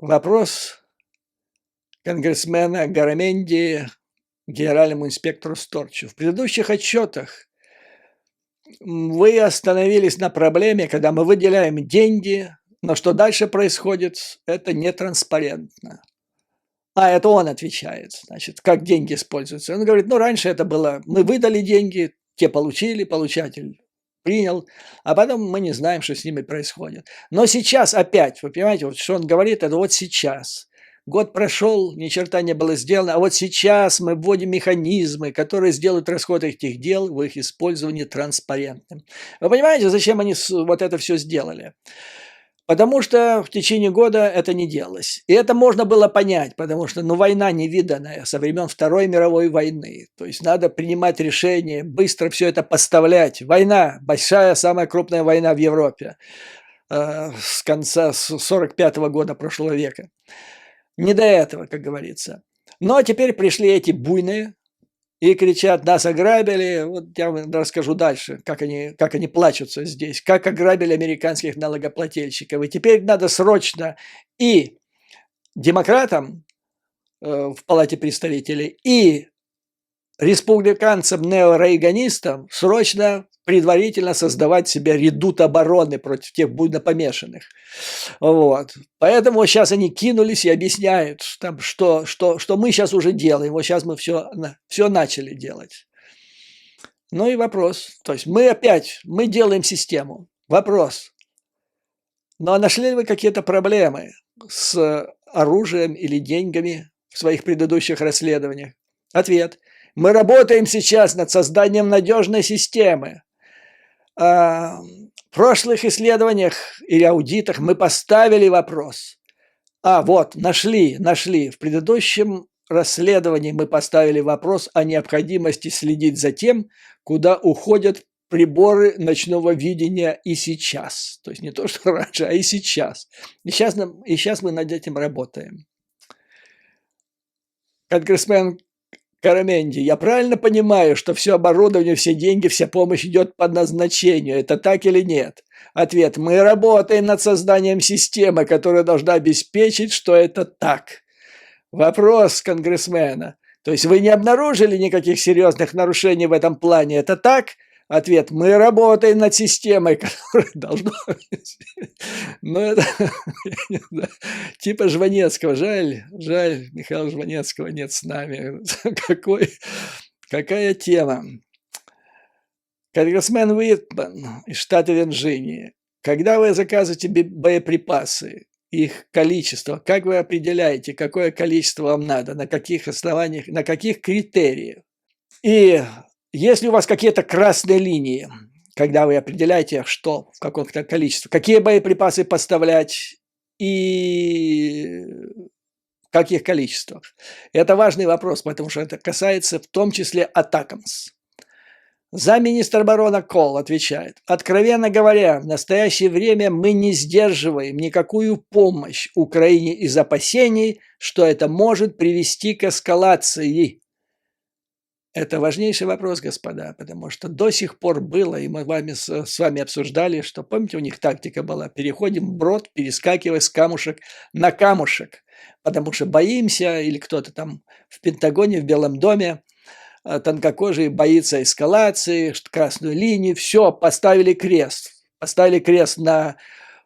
Вопрос конгрессмена Гараменди генеральному инспектору Сторчу. В предыдущих отчетах вы остановились на проблеме, когда мы выделяем деньги, но что дальше происходит, это нетранспарентно. Это он отвечает, значит, как деньги используются. Он говорит, ну, раньше это было, мы выдали деньги, те получили, получатель принял, а потом мы не знаем, что с ними происходит. Но сейчас опять, вы понимаете, вот что он говорит, это вот сейчас. Год прошел, ни черта не было сделано, а вот сейчас мы вводим механизмы, которые сделают расход этих дел в их использовании транспарентным. Вы понимаете, зачем они вот это все сделали? Потому что в течение года это не делалось. И это можно было понять, потому что война невиданная со времен Второй мировой войны. То есть надо принимать решения, быстро все это поставлять. Война, большая, самая крупная война в Европе с конца 1945 года прошлого века. Не до этого, как говорится. Но теперь пришли эти буйные и кричат, нас ограбили. Вот я вам расскажу дальше, как они плачутся здесь, как ограбили американских налогоплательщиков. И теперь надо срочно и демократам в Палате представителей, и республиканцам, неорейганистам срочно предварительно создавать себе редут обороны против тех буйно помешанных. Вот. Поэтому сейчас они кинулись и объясняют, там, что мы сейчас уже делаем, вот сейчас мы все начали делать. Ну и вопрос, то есть мы делаем систему. Вопрос, но нашли ли вы какие-то проблемы с оружием или деньгами в своих предыдущих расследованиях? Ответ. Мы работаем сейчас над созданием надежной системы. В прошлых исследованиях или аудитах мы поставили вопрос. Вот, нашли. В предыдущем расследовании мы поставили вопрос о необходимости следить за тем, куда уходят приборы ночного видения и сейчас. То есть не то, что раньше, а и сейчас. И сейчас мы над этим работаем. Конгрессмен Гараменди, я правильно понимаю, что все оборудование, все деньги, вся помощь идет по назначению? Это так или нет? Ответ. Мы работаем над созданием системы, которая должна обеспечить, что это так. Вопрос конгрессмена. То есть вы не обнаружили никаких серьезных нарушений в этом плане? Это так? Ответ. Мы работаем над системой, которая должна... Ну, это типа Жванецкого. Жаль, Михаила Жванецкого нет с нами. Какая тема. Конгрессмен Уитман из штата Вирджиния. Когда вы заказываете боеприпасы, их количество, как вы определяете, какое количество вам надо, на каких основаниях, на каких критериях? И если у вас какие-то красные линии, когда вы определяете, что в каком-то количестве, какие боеприпасы поставлять и в каких количествах. Это важный вопрос, потому что это касается в том числе Атакамс. Замминистра обороны Колл отвечает. Откровенно говоря, в настоящее время мы не сдерживаем никакую помощь Украине из опасений, что это может привести к эскалации. Это важнейший вопрос, господа, потому что до сих пор было, и мы с вами обсуждали, что, помните, у них тактика была, переходим брод, перескакивая с камушек на камушек, потому что боимся, или кто-то там в Пентагоне, в Белом доме, тонкокожий боится эскалации, красную линию, все, поставили крест на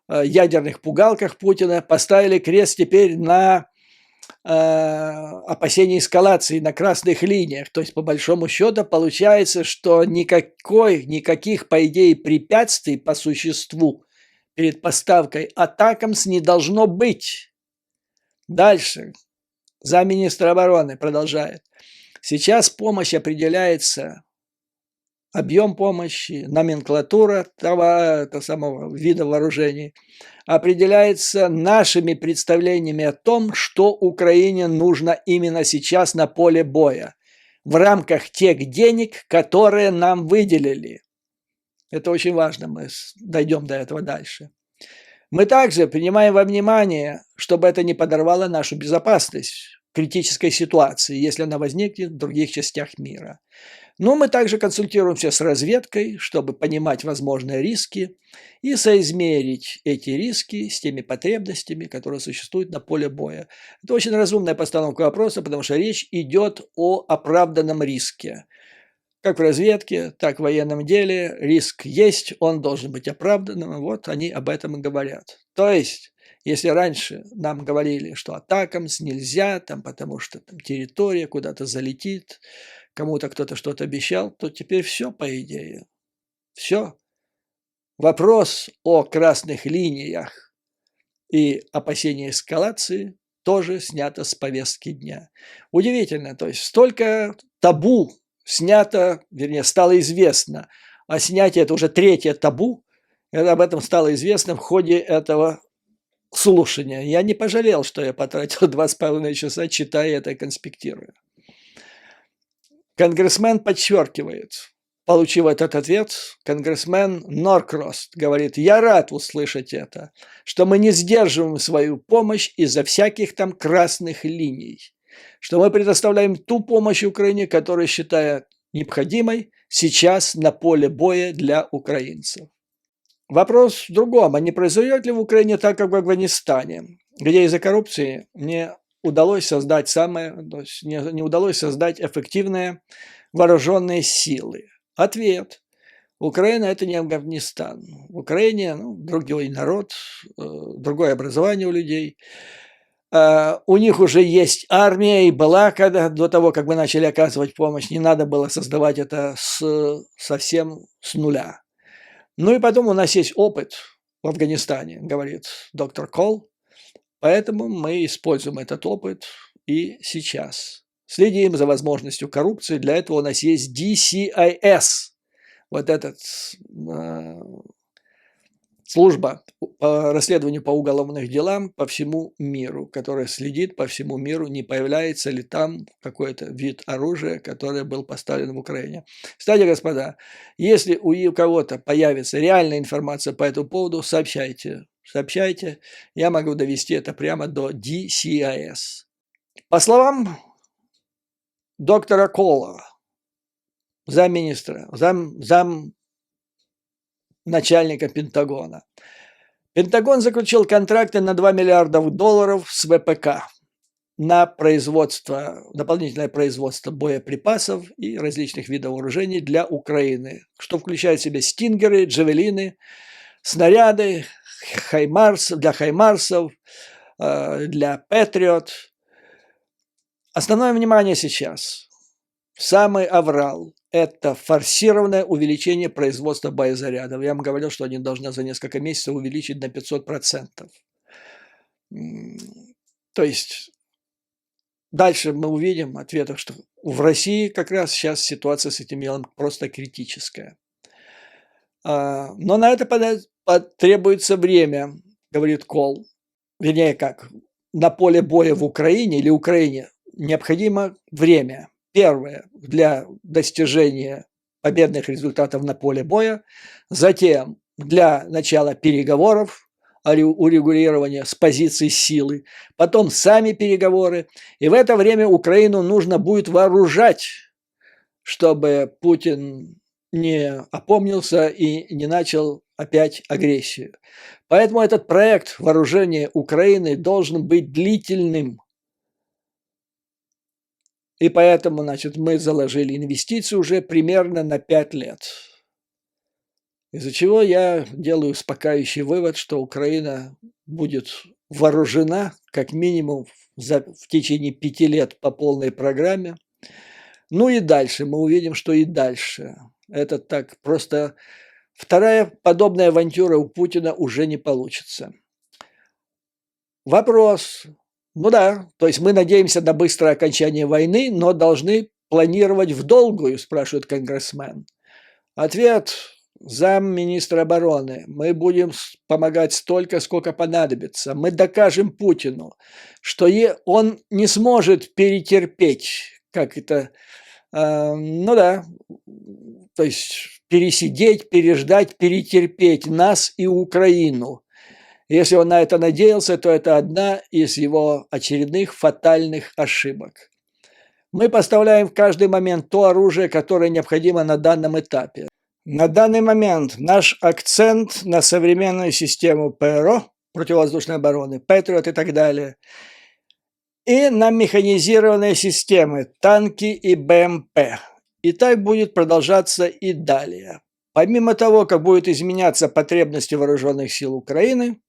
ядерных пугалках Путина, поставили крест теперь на опасения эскалации на красных линиях. То есть, по большому счету, получается, что никаких, по идее, препятствий по существу перед поставкой Атакамс не должно быть. Дальше. Замминистра обороны продолжает. Сейчас помощь определяется, объем помощи, номенклатура того самого вида вооружений определяется нашими представлениями о том, что Украине нужно именно сейчас на поле боя, в рамках тех денег, которые нам выделили. Это очень важно, мы дойдем до этого дальше. Мы также принимаем во внимание, чтобы это не подорвало нашу безопасность, критической ситуации, если она возникнет в других частях мира. Но мы также консультируемся с разведкой, чтобы понимать возможные риски и соизмерить эти риски с теми потребностями, которые существуют на поле боя. Это очень разумная постановка вопроса, потому что речь идет о оправданном риске. Как в разведке, так в военном деле риск есть, он должен быть оправданным, вот они об этом и говорят. То есть, если раньше нам говорили, что атакамс нельзя, там, потому что там, территория куда-то залетит, кому-то кто-то что-то обещал, то теперь все, по идее. Все. Вопрос о красных линиях и опасении эскалации тоже снято с повестки дня. Удивительно, то есть столько табу снято, вернее, стало известно. А снятие – это уже третье табу. И об этом стало известно в ходе этого слушания. Я не пожалел, что я потратил 2,5 часа, читая это и конспектируя. Конгрессмен подчеркивает, получив этот ответ, конгрессмен Норкрост говорит: я рад услышать это, что мы не сдерживаем свою помощь из-за всяких там красных линий, что мы предоставляем ту помощь Украине, которую считают необходимой сейчас на поле боя для украинцев. Вопрос в другом, а не произойдет ли в Украине так, как в Афганистане, где из-за коррупции не удалось создать не удалось создать эффективные вооруженные силы? Ответ. Украина – это не Афганистан. В Украине другой народ, другое образование у людей. У них уже есть армия, и была, когда до того, как мы начали оказывать помощь, не надо было создавать это совсем с нуля. Ну и потом у нас есть опыт в Афганистане, говорит доктор Кол, поэтому мы используем этот опыт и сейчас. Следим за возможностью коррупции, для этого у нас есть DCIS, вот этот служба по расследованию по уголовным делам по всему миру, которая следит по всему миру, не появляется ли там какой-то вид оружия, который был поставлен в Украине. Кстати, господа, если у кого-то появится реальная информация по этому поводу, сообщайте. Я могу довести это прямо до DCIS. По словам доктора Кола, замминистра, начальника Пентагона. Пентагон заключил контракты на $2 миллиарда с ВПК на дополнительное производство боеприпасов и различных видов вооружений для Украины, что включает в себя стингеры, джавелины, снаряды, для хаймарсов, для Патриот. Основное внимание сейчас, самый аврал, это форсированное увеличение производства боезарядов. Я вам говорил, что они должны за несколько месяцев увеличить на 500%. То есть дальше мы увидим ответы, что в России как раз сейчас ситуация с этим делом просто критическая. Но на это потребуется время, говорит Кол. Вернее, как, на поле боя в Украине или Украине необходимо время. Первое – для достижения победных результатов на поле боя, затем для начала переговоров, урегулирования с позиции силы, потом сами переговоры, и в это время Украину нужно будет вооружать, чтобы Путин не опомнился и не начал опять агрессию. Поэтому этот проект вооружения Украины должен быть длительным. И поэтому, мы заложили инвестиции уже примерно на 5 лет. Из-за чего я делаю успокаивающий вывод, что Украина будет вооружена как минимум в течение 5 лет по полной программе. Ну и дальше, мы увидим, что и дальше. Это так, просто вторая подобная авантюра у Путина уже не получится. Вопрос. Ну да, то есть мы надеемся на быстрое окончание войны, но должны планировать в долгую, спрашивает конгрессмен. Ответ замминистра обороны. Мы будем помогать столько, сколько понадобится. Мы докажем Путину, что он не сможет перетерпеть, то есть пересидеть, переждать, перетерпеть нас и Украину. Если он на это надеялся, то это одна из его очередных фатальных ошибок. Мы поставляем в каждый момент то оружие, которое необходимо на данном этапе. На данный момент наш акцент на современную систему ПРО, противовоздушной обороны, Патриот и так далее, и на механизированные системы, танки и БМП. И так будет продолжаться и далее. Помимо того, как будут изменяться потребности вооруженных сил Украины,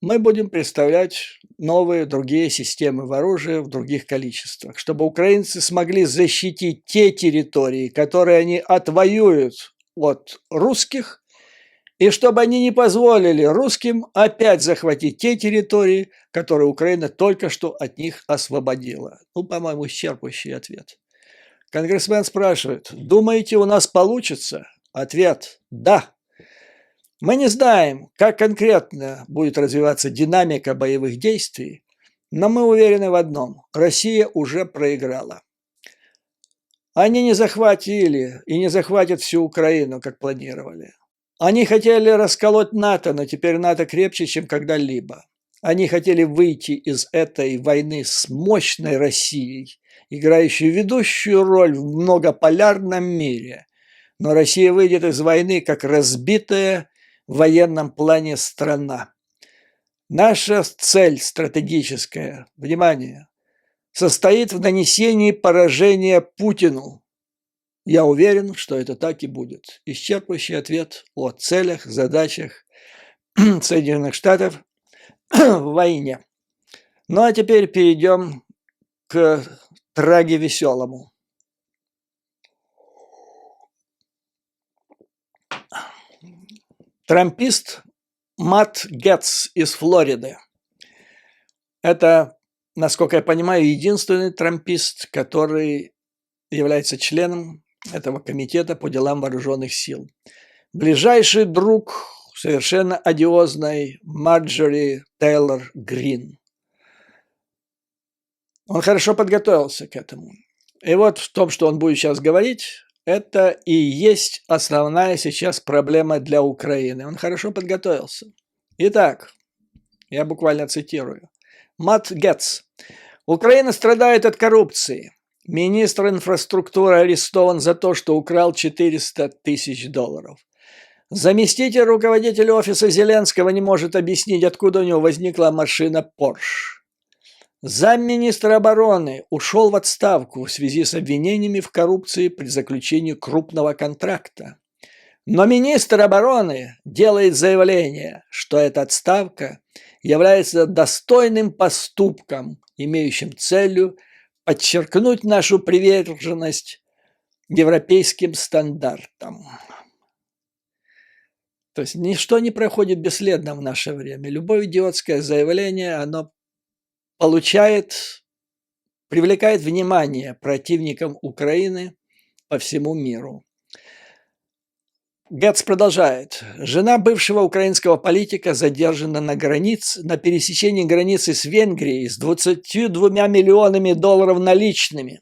мы будем представлять новые, другие системы оружия в других количествах, чтобы украинцы смогли защитить те территории, которые они отвоюют от русских, и чтобы они не позволили русским опять захватить те территории, которые Украина только что от них освободила. Ну, по-моему, исчерпывающий ответ. Конгрессмен спрашивает: думаете, у нас получится? Ответ: да. Мы не знаем, как конкретно будет развиваться динамика боевых действий, но мы уверены в одном: Россия уже проиграла. Они не захватили и не захватят всю Украину, как планировали. Они хотели расколоть НАТО, но теперь НАТО крепче, чем когда-либо. Они хотели выйти из этой войны с мощной Россией, играющей ведущую роль в многополярном мире. Но Россия выйдет из войны как разбитая в военном плане страна. Наша цель стратегическая, внимание, состоит в нанесении поражения Путину. Я уверен, что это так и будет. Исчерпывающий ответ о целях, задачах Соединенных Штатов в войне. Ну а теперь перейдем к траге веселому. Трампист Матт Гетц из Флориды. Это, насколько я понимаю, единственный трампист, который является членом этого комитета по делам вооруженных сил. Ближайший друг совершенно одиозной Марджори Тейлор Грин. Он хорошо подготовился к этому. И вот в том, что он будет сейчас говорить, это и есть основная сейчас проблема для Украины. Он хорошо подготовился. Итак, я буквально цитирую. Матт Гетц. Украина страдает от коррупции. Министр инфраструктуры арестован за то, что украл $400 тысяч. Заместитель руководителя офиса Зеленского не может объяснить, откуда у него возникла машина Porsche. Замминистра обороны ушел в отставку в связи с обвинениями в коррупции при заключении крупного контракта. Но министр обороны делает заявление, что эта отставка является достойным поступком, имеющим целью подчеркнуть нашу приверженность европейским стандартам. То есть ничто не проходит бесследно в наше время. Любое идиотское заявление, оно привлекает внимание противникам Украины по всему миру. Гетц продолжает. Жена бывшего украинского политика задержана на пересечении границы с Венгрией с $22 миллионами наличными.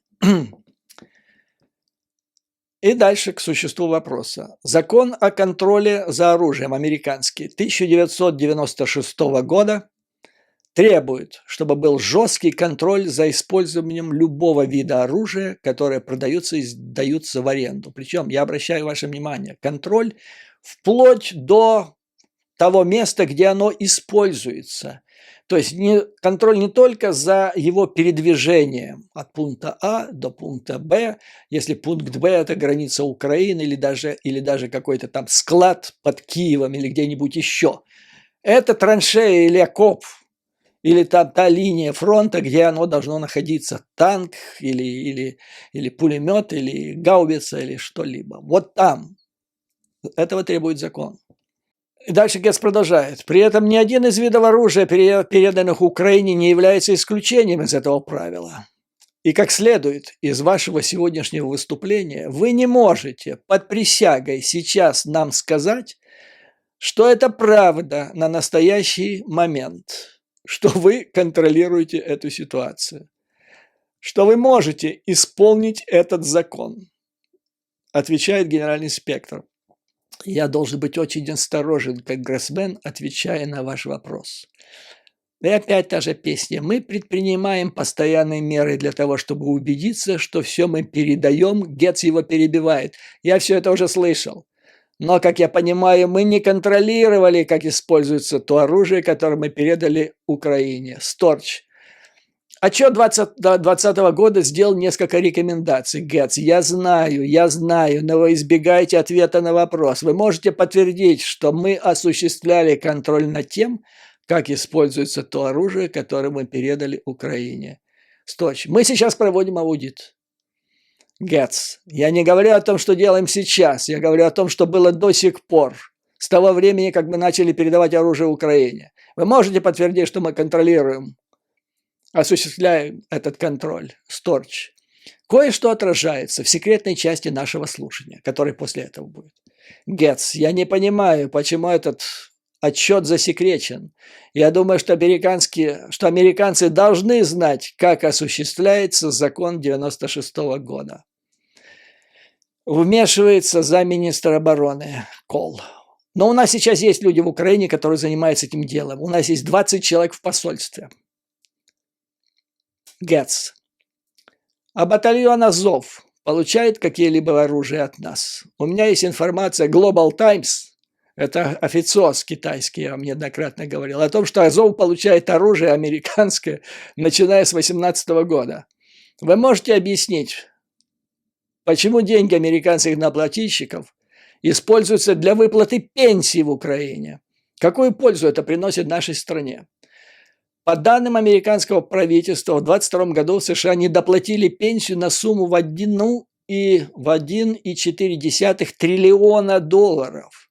И дальше к существу вопроса. Закон о контроле за оружием американский 1996 года требует, чтобы был жесткий контроль за использованием любого вида оружия, которое продается и сдаются в аренду. Причем, я обращаю ваше внимание, контроль вплоть до того места, где оно используется. То есть контроль не только за его передвижением от пункта А до пункта Б, если пункт Б – это граница Украины или даже какой-то там склад под Киевом или где-нибудь еще. Это траншея или окоп, или там та линия фронта, где оно должно находиться, танк или пулемет, или гаубица, или что-либо. Вот там. Этого требует закон. И дальше Гетц продолжает. При этом ни один из видов оружия, переданных Украине, не является исключением из этого правила. И как следует из вашего сегодняшнего выступления, вы не можете под присягой сейчас нам сказать, что это правда на настоящий момент, что вы контролируете эту ситуацию, что вы можете исполнить этот закон, отвечает генеральный инспектор. Я должен быть очень осторожен, конгрессмен, отвечая на ваш вопрос. И опять та же песня. Мы предпринимаем постоянные меры для того, чтобы убедиться, что все мы передаем. Гетц его перебивает. Я все это уже слышал. Но, как я понимаю, мы не контролировали, как используется то оружие, которое мы передали Украине. Сторч. Отчет 2020 года сделал несколько рекомендаций. Гетц, я знаю, но вы избегаете ответа на вопрос. Вы можете подтвердить, что мы осуществляли контроль над тем, как используется то оружие, которое мы передали Украине. Сторч. Мы сейчас проводим аудит. Гетц, я не говорю о том, что делаем сейчас, я говорю о том, что было до сих пор, с того времени, как мы начали передавать оружие Украине. Вы можете подтвердить, что мы контролируем, осуществляем этот контроль? Сторч. Кое-что отражается в секретной части нашего слушания, который после этого будет. Гетц, я не понимаю, почему этот отчет засекречен. Я думаю, что американцы должны знать, как осуществляется закон 96-го года. Вмешивается замминистра обороны Кол. Но у нас сейчас есть люди в Украине, которые занимаются этим делом. У нас есть 20 человек в посольстве. Гетц. А батальон Азов получает какие-либо оружие от нас? У меня есть информация Global Times, это официоз китайский, я вам неоднократно говорил, о том, что Азов получает оружие американское, начиная с 2018 года. Вы можете объяснить, почему деньги американских налогоплательщиков используются для выплаты пенсий в Украине? Какую пользу это приносит нашей стране? По данным американского правительства, в 2022 году в США недоплатили пенсию на сумму в 1,4 триллиона долларов.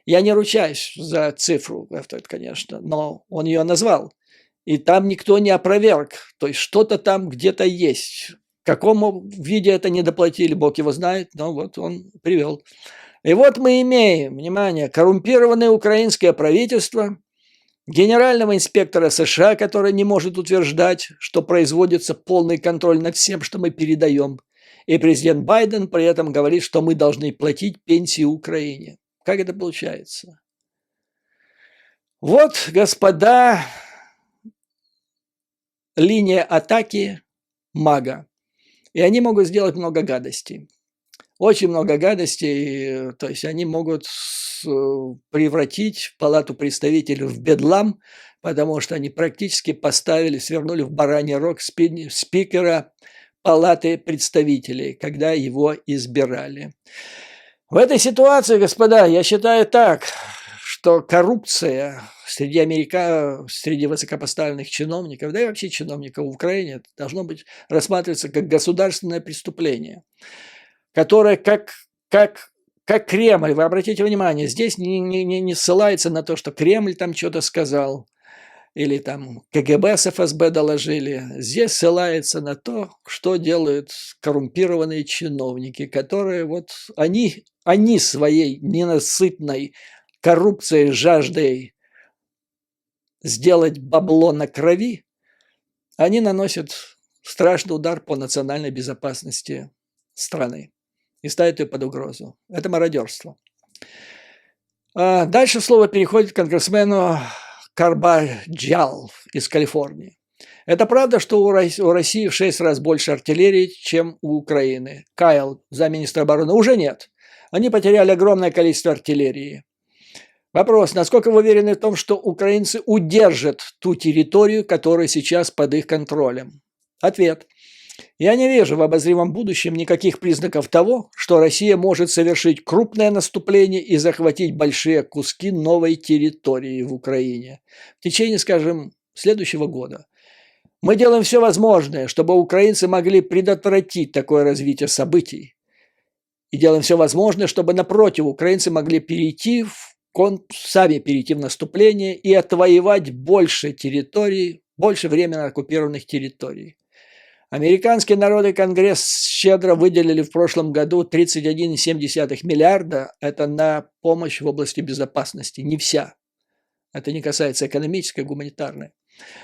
Я не ручаюсь за цифру, конечно, но он ее назвал. И там никто не опроверг. То есть что-то там где-то есть. В каком виде это не доплатили, Бог его знает, но вот он привел. И вот мы имеем, внимание, коррумпированное украинское правительство, генерального инспектора США, который не может утверждать, что производится полный контроль над всем, что мы передаем. И президент Байден при этом говорит, что мы должны платить пенсии Украине. Как это получается? Вот, господа, линия атаки МАГА. И они могут сделать много гадостей. Очень много гадостей. То есть они могут превратить Палату представителей в бедлам, потому что они практически свернули в бараний рог спикера Палаты представителей, когда его избирали. В этой ситуации, господа, я считаю так, что коррупция среди высокопоставленных чиновников, да и вообще чиновников в Украине, должно быть рассматриваться как государственное преступление, которое как Кремль, вы обратите внимание, здесь не ссылается на то, что Кремль там что-то сказал, или там КГБ с ФСБ доложили. Здесь ссылается на то, что делают коррумпированные чиновники, которые вот они своей ненасытной коррупцией, жаждой сделать бабло на крови, они наносят страшный удар по национальной безопасности страны и ставят ее под угрозу. Это мародерство. Дальше слово переходит к конгрессмену Карбаджал из Калифорнии. Это правда, что у России в 6 раз больше артиллерии, чем у Украины? Кайл, замминистра обороны, уже нет. Они потеряли огромное количество артиллерии. Вопрос, насколько вы уверены в том, что украинцы удержат ту территорию, которая сейчас под их контролем? Ответ. Я не вижу в обозримом будущем никаких признаков того, что Россия может совершить крупное наступление и захватить большие куски новой территории в Украине в течение, скажем, следующего года. Мы делаем все возможное, чтобы украинцы могли предотвратить такое развитие событий. И делаем все возможное, чтобы, напротив, украинцы могли сами перейти в наступление и отвоевать больше территорий, больше временно оккупированных территорий. Американский народный конгресс щедро выделили в прошлом году 31,7 миллиарда. Это на помощь в области безопасности. Не вся. Это не касается экономической, гуманитарной.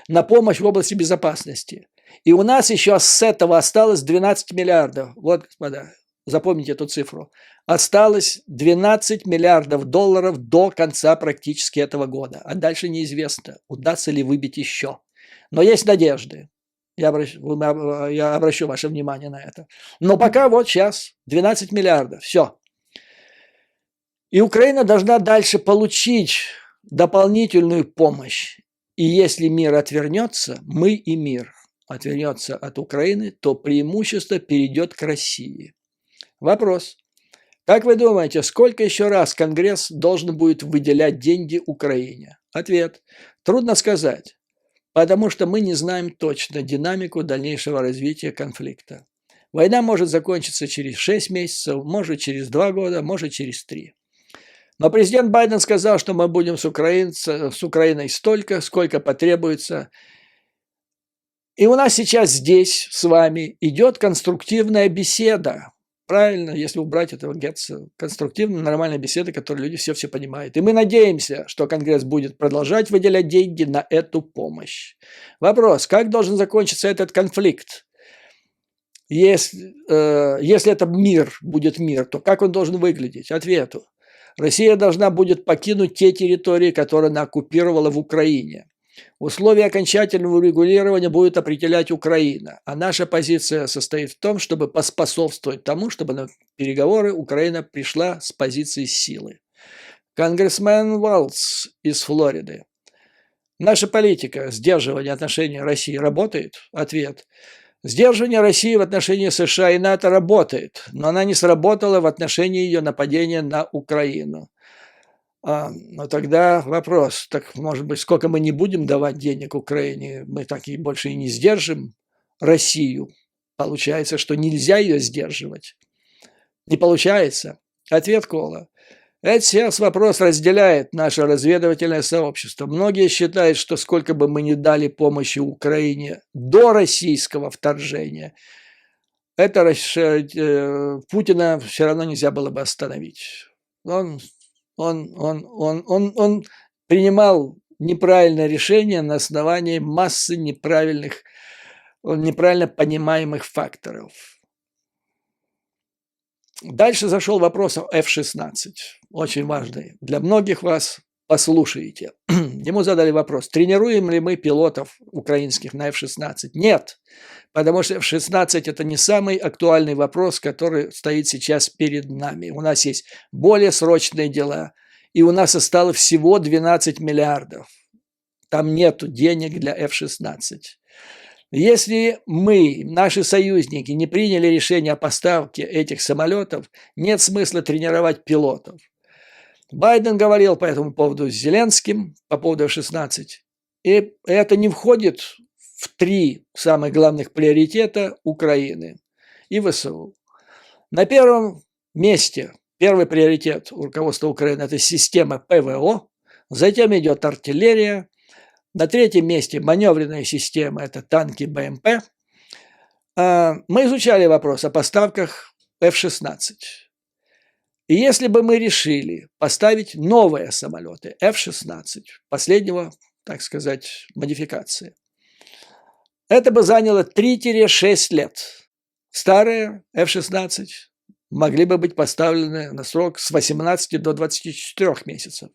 На помощь в области безопасности. И у нас еще с этого осталось 12 миллиардов. Вот, господа. запомните эту цифру, осталось 12 миллиардов долларов до конца практически этого года. А дальше неизвестно, удастся ли выбить еще. Но есть надежды. Я обращу ваше внимание на это. Но пока вот сейчас 12 миллиардов. Все. И Украина должна дальше получить дополнительную помощь. И если мир отвернется, мы и мир отвернется от Украины, то преимущество перейдет к России. Вопрос. Как вы думаете, сколько еще раз Конгресс должен будет выделять деньги Украине? Ответ. Трудно сказать, потому что мы не знаем точно динамику дальнейшего развития конфликта. Война может закончиться через 6 месяцев, может через 2 года, может через 3. Но президент Байден сказал, что мы будем с Украиной столько, сколько потребуется. И у нас сейчас здесь с вами идет конструктивная беседа. Правильно, если убрать этого Гетца. Конструктивная, нормальная беседа, которую люди все понимают. И мы надеемся, что Конгресс будет продолжать выделять деньги на эту помощь. Вопрос, как должен закончиться этот конфликт? Если это мир, будет мир, то как он должен выглядеть? Ответу. Россия должна будет покинуть те территории, которые она оккупировала в Украине. Условия окончательного урегулирования будет определять Украина, а наша позиция состоит в том, чтобы поспособствовать тому, чтобы на переговоры Украина пришла с позиции силы. Конгрессмен Валц из Флориды. Наша политика сдерживания отношений России работает? Ответ. Сдерживание России в отношении США и НАТО работает, но она не сработала в отношении ее нападения на Украину. Но тогда вопрос, так может быть, сколько мы не будем давать денег Украине, мы так и больше и не сдержим Россию. Получается, что нельзя ее сдерживать. Не получается. Ответ Кола. Это сейчас вопрос разделяет наше разведывательное сообщество. Многие считают, что сколько бы мы ни дали помощи Украине до российского вторжения, это Путина все равно нельзя было бы остановить. Он принимал неправильное решение на основании массы неправильно понимаемых факторов. Дальше зашел вопрос о F-16. Очень важный. Для многих вас послушаете. Ему задали вопрос, тренируем ли мы пилотов украинских на F-16? Нет, потому что F-16 это не самый актуальный вопрос, который стоит сейчас перед нами. У нас есть более срочные дела, и у нас осталось всего 12 миллиардов. Там нет денег для F-16. Если мы, наши союзники, не приняли решение о поставке этих самолетов, нет смысла тренировать пилотов. Байден говорил по этому поводу с Зеленским, по поводу F-16. И это не входит в 3 самых главных приоритета Украины и ВСУ. На первом месте, первый приоритет у руководства Украины – это система ПВО, затем идет артиллерия, на 3-м месте маневренная система – это танки БМП. Мы изучали вопрос о поставках F-16. И если бы мы решили поставить новые самолеты F-16, последнего, так сказать, модификации, это бы заняло 3-6 лет. Старые F-16 могли бы быть поставлены на срок с 18 до 24 месяцев,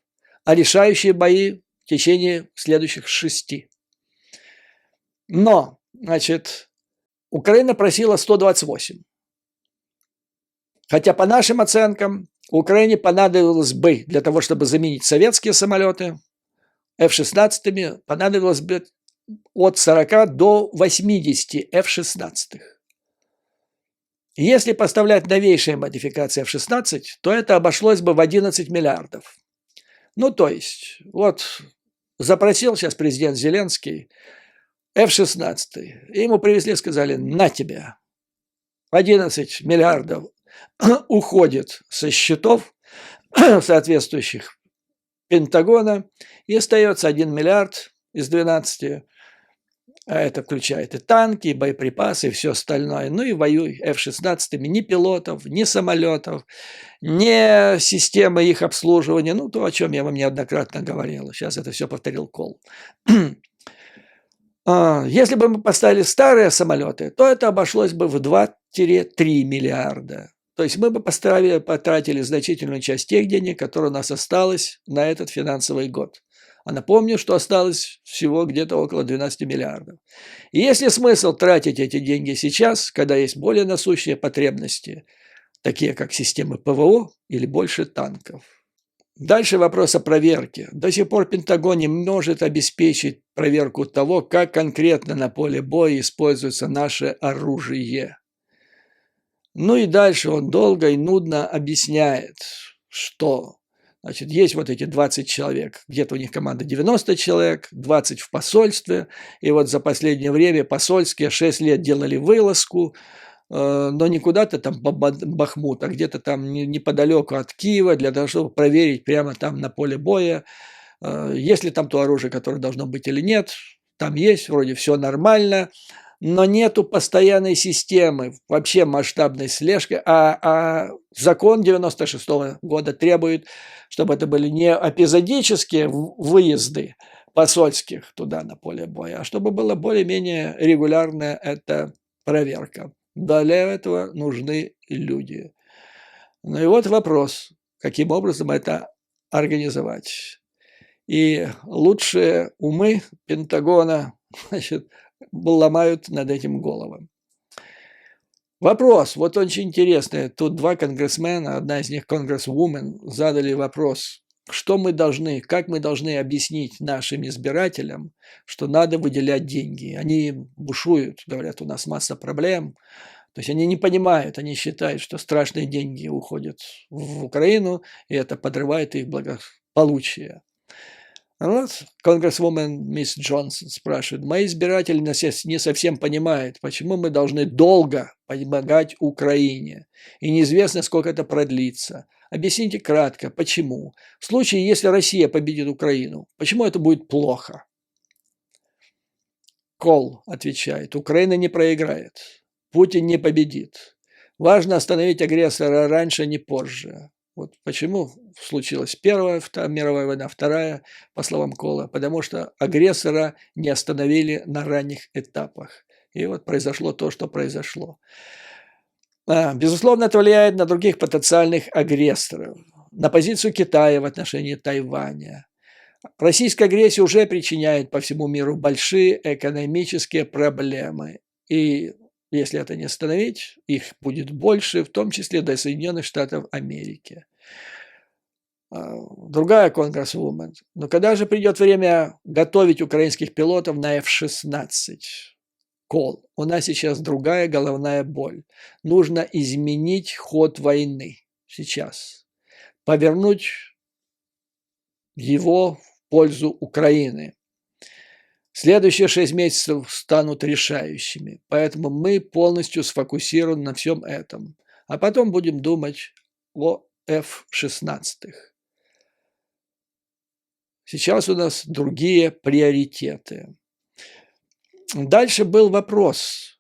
а решающие бои в течение следующих 6. Но, значит, Украина просила 128. Хотя по нашим оценкам Украине понадобилось бы для того, чтобы заменить советские самолеты, F-16 понадобилось бы от 40 до 80 F-16. Если поставлять новейшие модификации F-16, то это обошлось бы в 11 миллиардов. Ну, то есть, вот запросил сейчас президент Зеленский F-16, и ему привезли, сказали, на тебе, 11 миллиардов уходит со счетов соответствующих Пентагона, и остается 1 миллиард из 12, а это включает и танки, и боеприпасы, и все остальное. Ну и воюй F-16, ни пилотов, ни самолетов, ни системы их обслуживания, ну то, о чем я вам неоднократно говорил. Сейчас это все повторил Кол. Если бы мы поставили старые самолеты, то это обошлось бы в 2-3 миллиарда. То есть мы бы потратили значительную часть тех денег, которые у нас осталось на этот финансовый год. А напомню, что осталось всего где-то около 12 миллиардов. И есть ли смысл тратить эти деньги сейчас, когда есть более насущие потребности, такие как системы ПВО или больше танков? Дальше вопрос о проверке. До сих пор Пентагон не может обеспечить проверку того, как конкретно на поле боя используется наше оружие. Ну и дальше он долго и нудно объясняет, что, значит, есть вот эти 20 человек, где-то у них команда 90 человек, 20 в посольстве, и вот за последнее время посольские 6 лет делали вылазку, но не куда-то там по Бахмут, а где-то там неподалеку от Киева, для того, чтобы проверить прямо там на поле боя, есть ли там то оружие, которое должно быть или нет. Там есть, вроде все нормально, но нету постоянной системы, вообще масштабной слежки, а закон 96-го года требует, чтобы это были не эпизодические выезды посольских туда на поле боя, а чтобы была более-менее регулярная эта проверка. Для этого нужны люди. Ну и вот вопрос, каким образом это организовать. И лучшие умы Пентагона, значит, ломают над этим головы. Вопрос, вот очень интересный. Тут два конгрессмена, одна из них конгрессвумен, задали вопрос, что мы должны, как мы должны объяснить нашим избирателям, что надо выделять деньги. Они бушуют, говорят, у нас масса проблем. То есть они не понимают, они считают, что страшные деньги уходят в Украину, и это подрывает их благополучие. Вот конгрессвумен мисс Джонсон спрашивает, мои избиратели не совсем понимают, почему мы должны долго помогать Украине, и неизвестно, сколько это продлится. Объясните кратко, почему. В случае, если Россия победит Украину, почему это будет плохо? Кол отвечает, Украина не проиграет, Путин не победит. Важно остановить агрессора раньше, не позже. Вот почему случилась Первая мировая война, Вторая, по словам Кола, потому что агрессора не остановили на ранних этапах. И вот произошло то, что произошло. Безусловно, это влияет на других потенциальных агрессоров, на позицию Китая в отношении Тайваня. Российская агрессия уже причиняет по всему миру большие экономические проблемы. И если это не остановить, их будет больше, в том числе до Соединенных Штатов Америки. Другая конгрессвумен. Но когда же придет время готовить украинских пилотов на F-16? Кол. У нас сейчас другая головная боль. Нужно изменить ход войны сейчас. Повернуть его в пользу Украины. Следующие 6 месяцев станут решающими, поэтому мы полностью сфокусированы на всем этом. А потом будем думать о F-16. Сейчас у нас другие приоритеты. Дальше был вопрос.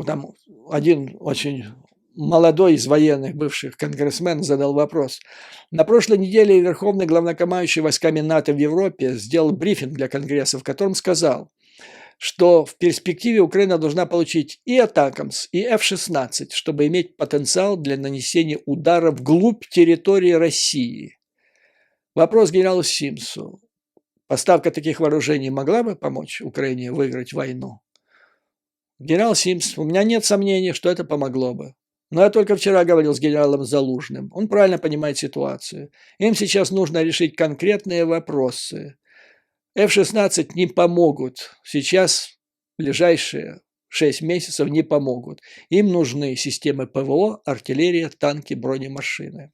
Там один очень молодой из военных бывших конгрессмен задал вопрос. На прошлой неделе Верховный главнокомандующий войсками НАТО в Европе сделал брифинг для Конгресса, в котором сказал, что в перспективе Украина должна получить и Атакамс, и F-16, чтобы иметь потенциал для нанесения удара вглубь территории России. Вопрос генералу Симсу. Поставка таких вооружений могла бы помочь Украине выиграть войну? Генерал Симс, у меня нет сомнений, что это помогло бы. Но я только вчера говорил с генералом Залужным. Он правильно понимает ситуацию. Им сейчас нужно решить конкретные вопросы. F-16 не помогут. Сейчас, в ближайшие 6 месяцев, не помогут. Им нужны системы ПВО, артиллерия, танки, бронемашины.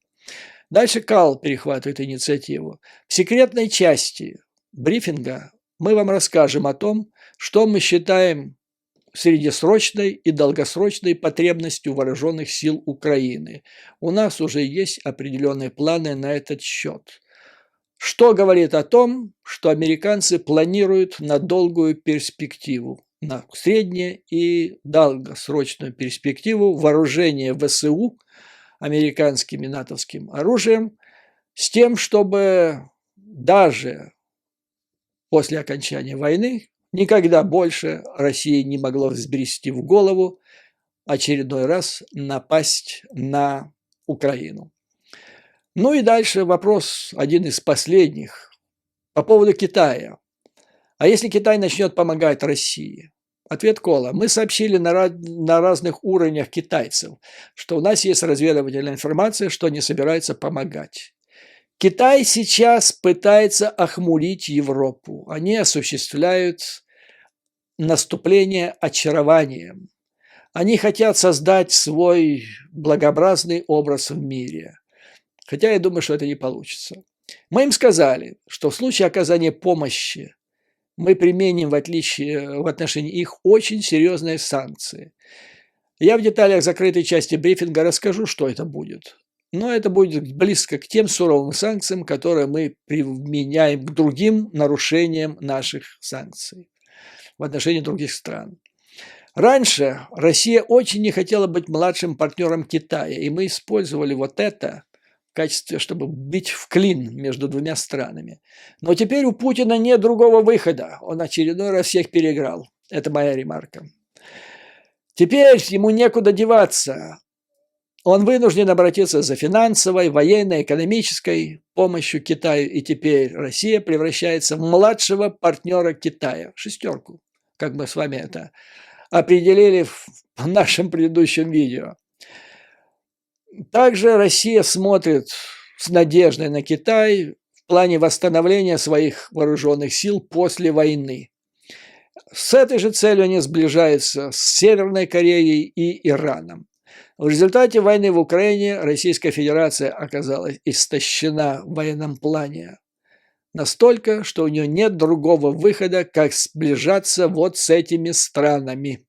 Дальше Кал перехватывает инициативу. В секретной части брифинга мы вам расскажем о том, что мы считаем среднесрочной и долгосрочной потребностью вооруженных сил Украины. У нас уже есть определенные планы на этот счет. Что говорит о том, что американцы планируют на долгую перспективу, на среднюю и долгосрочную перспективу вооружение ВСУ американским и натовским оружием с тем, чтобы даже после окончания войны никогда больше России не могло взбрести в голову очередной раз напасть на Украину. Ну и дальше вопрос, один из последних, по поводу Китая. А если Китай начнет помогать России? Ответ Кола. Мы сообщили на разных уровнях китайцев, что у нас есть разведывательная информация, что они собираются помогать. Китай сейчас пытается охмурить Европу. Они осуществляют наступление очарованием. Они хотят создать свой благообразный образ в мире. Хотя я думаю, что это не получится. Мы им сказали, что в случае оказания помощи мы применим в отношении их очень серьезные санкции. Я в деталях закрытой части брифинга расскажу, что это будет. Но это будет близко к тем суровым санкциям, которые мы применяем к другим нарушениям наших санкций в отношении других стран. Раньше Россия очень не хотела быть младшим партнером Китая, и мы использовали вот это в качестве, чтобы бить в клин между двумя странами. Но теперь у Путина нет другого выхода. Он очередной раз всех переиграл. Это моя ремарка. Теперь ему некуда деваться. Он вынужден обратиться за финансовой, военной, экономической помощью Китаю. И теперь Россия превращается в младшего партнера Китая. Шестерку, как мы с вами это определили в нашем предыдущем видео. Также Россия смотрит с надеждой на Китай в плане восстановления своих вооруженных сил после войны. С этой же целью они сближаются с Северной Кореей и Ираном. В результате войны в Украине Российская Федерация оказалась истощена в военном плане. Настолько, что у нее нет другого выхода, как сближаться вот с этими странами.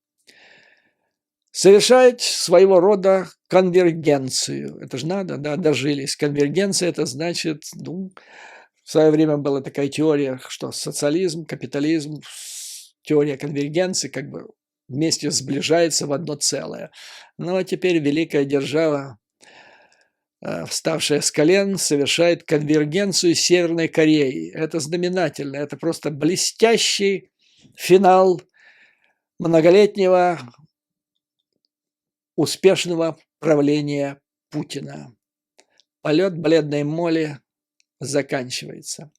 Совершать своего рода конвергенцию. Это же надо, да, дожились. Конвергенция – это значит, в свое время была такая теория, что социализм, капитализм, теория конвергенции как бы вместе сближается в одно целое. Ну а теперь великая держава, вставшая с колен, совершает конвергенцию с Северной Кореей. Это знаменательно, это просто блестящий финал многолетнего успешного правления Путина. Полет бледной моли заканчивается.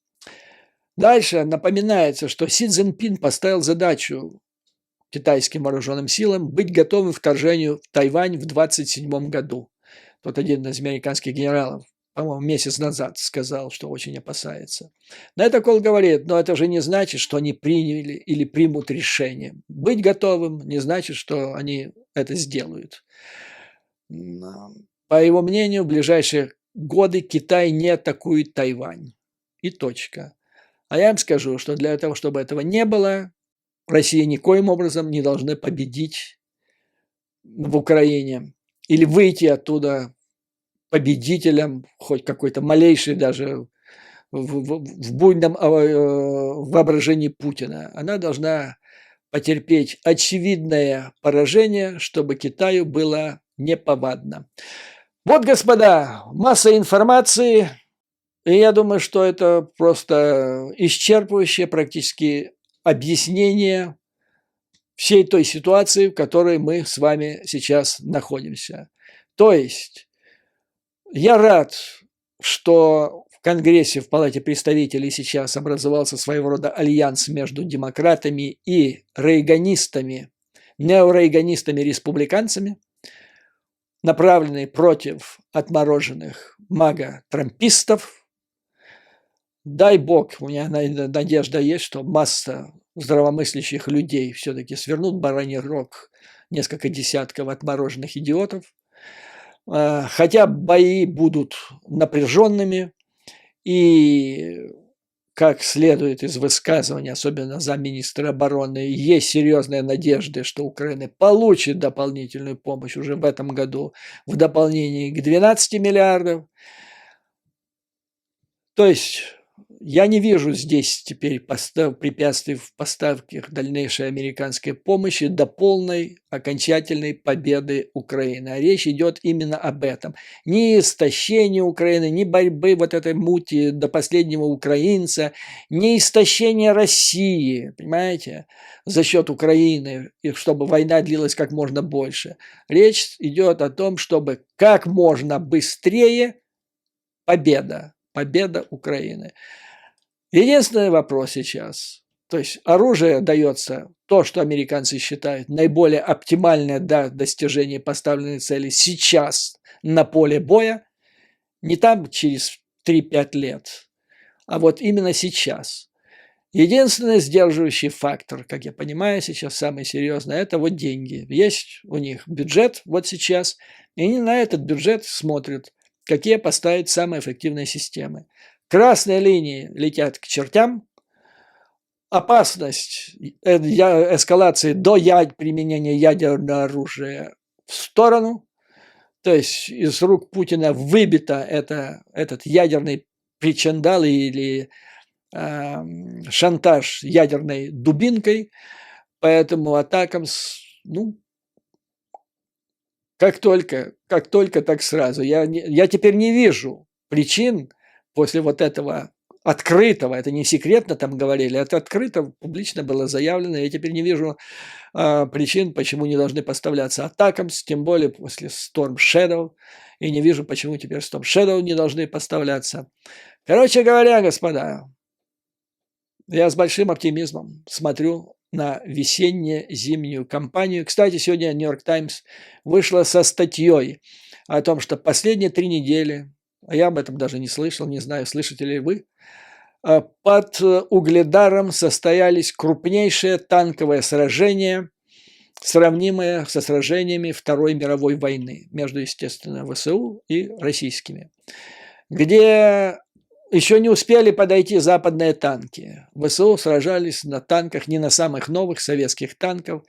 Дальше напоминается, что Си Цзиньпин поставил задачу китайским вооруженным силам быть готовым к вторжению в Тайвань в 1927 году. Тот один из американских генералов, по-моему, месяц назад сказал, что очень опасается. На это Кол говорит, но это же не значит, что они приняли или примут решение. Быть готовым не значит, что они это сделают. По его мнению, в ближайшие годы Китай не атакует Тайвань. И точка. А я им скажу, что для того, чтобы этого не было, Россия никоим образом не должна победить в Украине или выйти оттуда победителем, хоть какой-то малейший даже в буйном воображении Путина. Она должна потерпеть очевидное поражение, чтобы Китаю было неповадно. Вот, господа, масса информации, и я думаю, что это просто исчерпывающее практически объяснение всей той ситуации, в которой мы с вами сейчас находимся. То есть я рад, что в Конгрессе, в Палате представителей сейчас образовался своего рода альянс между демократами и рейганистами, неорейганистами-республиканцами, направленный против отмороженных мага-трампистов. Дай бог, у меня надежда есть, что масса здравомыслящих людей все-таки свернут бараний рог несколько десятков отмороженных идиотов. Хотя бои будут напряженными, и, как следует из высказывания, особенно замминистра обороны, есть серьезные надежды, что Украина получит дополнительную помощь уже в этом году в дополнение к 12 миллиардов. То есть Я не вижу здесь теперь препятствий в поставках дальнейшей американской помощи до полной окончательной победы Украины. А речь идет именно об этом. Ни истощения Украины, ни борьбы вот этой мути до последнего украинца, ни истощения России, понимаете, за счет Украины, и чтобы война длилась как можно больше. Речь идет о том, чтобы как можно быстрее победа Украины. Единственный вопрос сейчас, то есть оружие дается, то, что американцы считают наиболее оптимальное для достижения поставленной цели сейчас на поле боя, не там через 3-5 лет, а вот именно сейчас. Единственный сдерживающий фактор, как я понимаю сейчас, самый серьезный, это вот деньги. Есть у них бюджет вот сейчас, и они на этот бюджет смотрят, какие поставить самые эффективные системы. Красные линии летят к чертям. Опасность эскалации до применения ядерного оружия в сторону. То есть из рук Путина выбито этот ядерный причиндал или шантаж ядерной дубинкой. Поэтому атакам, как только, так сразу. Я теперь не вижу причин после вот этого открытого, это не секретно там говорили, это открыто, публично было заявлено. Я теперь не вижу причин, почему не должны поставляться атакамс, тем более после Storm Shadow. И не вижу, почему теперь Storm Shadow не должны поставляться. Короче говоря, господа, я с большим оптимизмом смотрю на весенне-зимнюю кампанию. Кстати, сегодня New York Times вышла со статьей о том, что последние 3 недели, а я об этом даже не слышал, не знаю, слышите ли вы, под Угледаром состоялись крупнейшие танковые сражения, сравнимые со сражениями Второй мировой войны между, естественно, ВСУ и российскими, где еще не успели подойти западные танки. ВСУ сражались на танках, не на самых новых советских танков,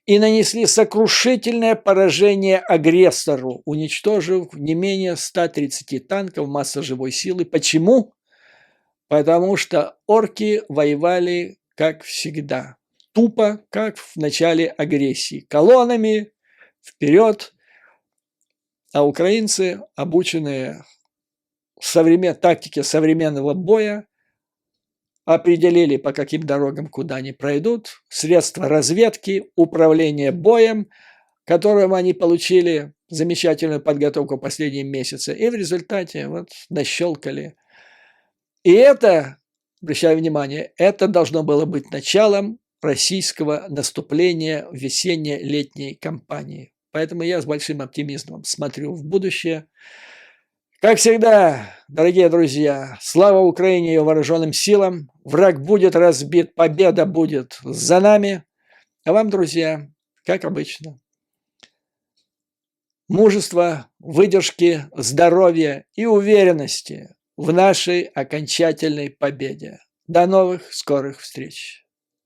и нанесли сокрушительное поражение агрессору, уничтожив не менее 130 танков массы живой силы. Почему? Потому что орки воевали, как всегда, тупо, как в начале агрессии, колоннами, вперед, а украинцы, обученные тактике современного боя, определили, по каким дорогам куда они пройдут, средства разведки, управления боем, которым они получили замечательную подготовку в последние месяцы, и в результате вот нащелкали. И это, обращаю внимание, это должно было быть началом российского наступления в весенне-летней кампании. Поэтому я с большим оптимизмом смотрю в будущее. Как всегда, дорогие друзья, слава Украине и ее вооруженным силам. Враг будет разбит, победа будет за нами. А вам, друзья, как обычно, мужества, выдержки, здоровья и уверенности в нашей окончательной победе. До новых скорых встреч!